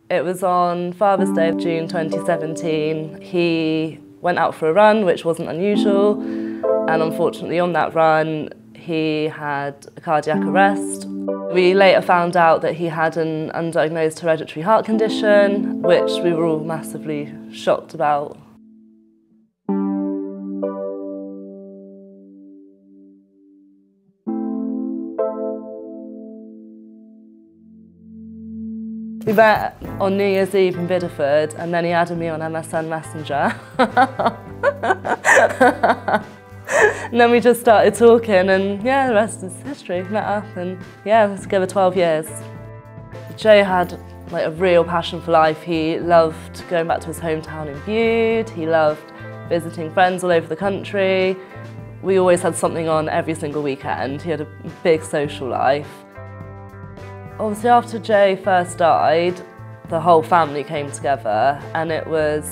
It was on Father's Day of June 2017. He went out for a run, which wasn't unusual, and unfortunately on that run he had a cardiac arrest. We later found out that he had an undiagnosed hereditary heart condition, which we were all massively shocked about. We met on New Year's Eve in Bideford, and then he added me on MSN Messenger. And then we just started talking, and yeah, the rest is history. Met up, and yeah, we were together 12 years. Jay had like a real passion for life. He loved going back to his hometown in Bude. He loved visiting friends all over the country. We always had something on every single weekend. He had a big social life. Obviously, after Jay first died, the whole family came together, and it was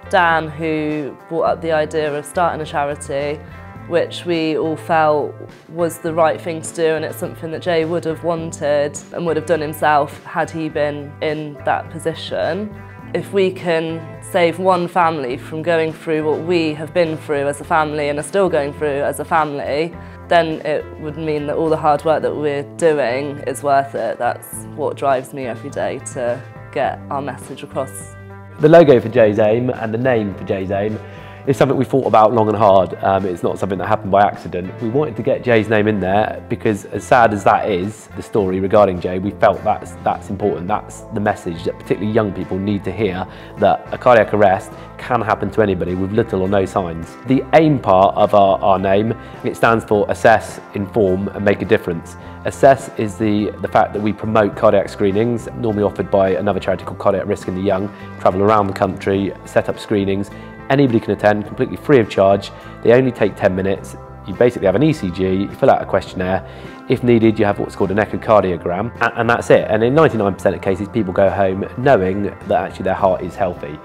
Dan who brought up the idea of starting a charity, which we all felt was the right thing to do, and it's something that Jay would have wanted and would have done himself had he been in that position. If we can save one family from going through what we have been through as a family and are still going through as a family, then it would mean that all the hard work that we're doing is worth it. That's what drives me every day to get our message across. The logo for Jay's Aim and the name for Jay's Aim is something we thought about long and hard. It's not something that happened by accident. We wanted to get Jay's name in there because, as sad as that is, the story regarding Jay, we felt that's important. That's the message that particularly young people need to hear, that a cardiac arrest can happen to anybody with little or no signs. The AIM part of our name, it stands for Assess, Inform and Make a Difference. Assess is the fact that we promote cardiac screenings, normally offered by another charity called Cardiac Risk in the Young, travel around the country, set up screenings. Anybody can attend, completely free of charge. They only take 10 minutes. You basically have an ECG, you fill out a questionnaire. If needed, you have what's called an echocardiogram, and that's it. And in 99% of cases, people go home knowing that actually their heart is healthy.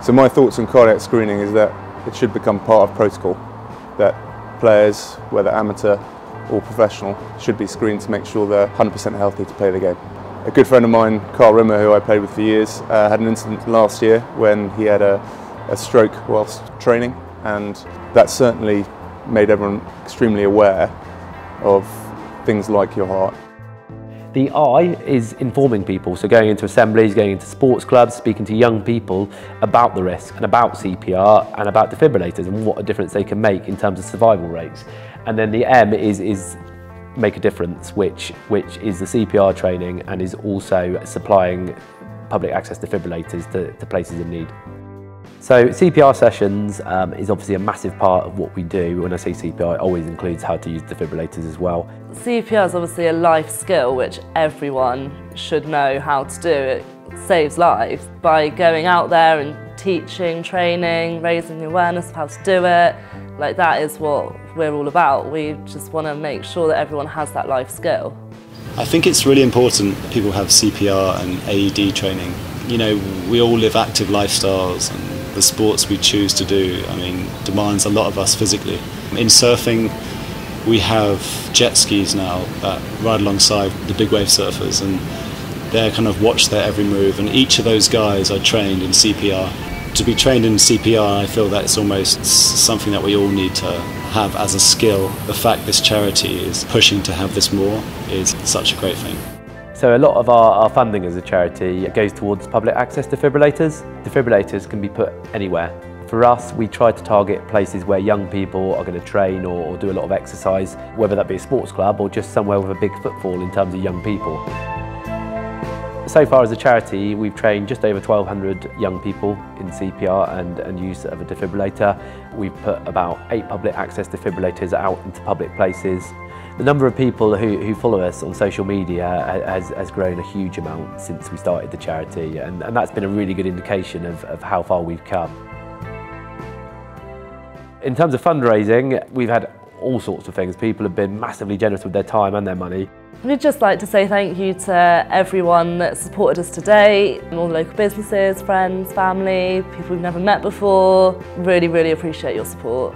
So my thoughts on cardiac screening is that it should become part of protocol, that players, whether amateur or professional, should be screened to make sure they're 100% healthy to play the game. A good friend of mine, Carl Rimmer, who I played with for years, had an incident last year when he had a stroke whilst training, and that certainly made everyone extremely aware of things like your heart. The I is informing people, so going into assemblies, going into sports clubs, speaking to young people about the risk and about CPR and about defibrillators and what a difference they can make in terms of survival rates. And then the M is Make a Difference, which is the CPR training and is also supplying public access defibrillators to places in need. So CPR sessions is obviously a massive part of what we do. When I say CPR, it always includes how to use defibrillators as well. CPR is obviously a life skill which everyone should know how to do. It saves lives. By going out there and teaching, training, raising the awareness of how to do it, like that is what we're all about. We just want to make sure that everyone has that life skill. I think it's really important that people have CPR and AED training. You know, we all live active lifestyles, and the sports we choose to do, I mean, demands a lot of us physically. In surfing, we have jet skis now that ride alongside the big wave surfers, and they kind of watch their every move, and each of those guys are trained in CPR. To be trained in CPR, I feel that it's almost something that we all need to have as a skill. The fact this charity is pushing to have this more is such a great thing. So a lot of our funding as a charity goes towards public access defibrillators. Defibrillators can be put anywhere. For us, we try to target places where young people are going to train or do a lot of exercise, whether that be a sports club or just somewhere with a big footfall in terms of young people. So far as a charity, we've trained just over 1,200 young people in CPR and use of a defibrillator. We've put about 8 public access defibrillators out into public places. The number of people who follow us on social media has grown a huge amount since we started the charity, and that's been a really good indication of how far we've come. In terms of fundraising, we've had all sorts of things. People have been massively generous with their time and their money. We'd just like to say thank you to everyone that supported us today, all the local businesses, friends, family, people we've never met before. Really, really appreciate your support.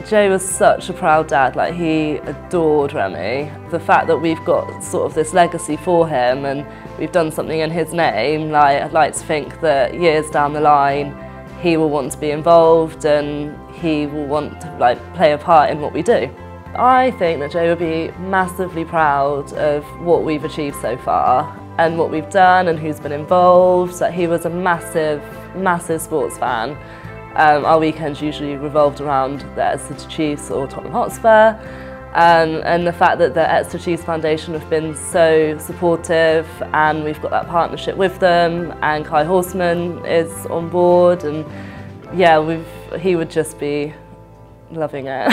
Jay was such a proud dad, like he adored Remy. The fact that we've got sort of this legacy for him and we've done something in his name, like I'd like to think that years down the line he will want to be involved and he will want to like play a part in what we do. I think that Jay would be massively proud of what we've achieved so far and what we've done and who's been involved. That he was a massive sports fan. Our weekends usually revolved around the Exeter Chiefs or Tottenham Hotspur, and the fact that the Exeter Chiefs Foundation have been so supportive and we've got that partnership with them, and Kai Horseman is on board, and yeah, he would just be loving it.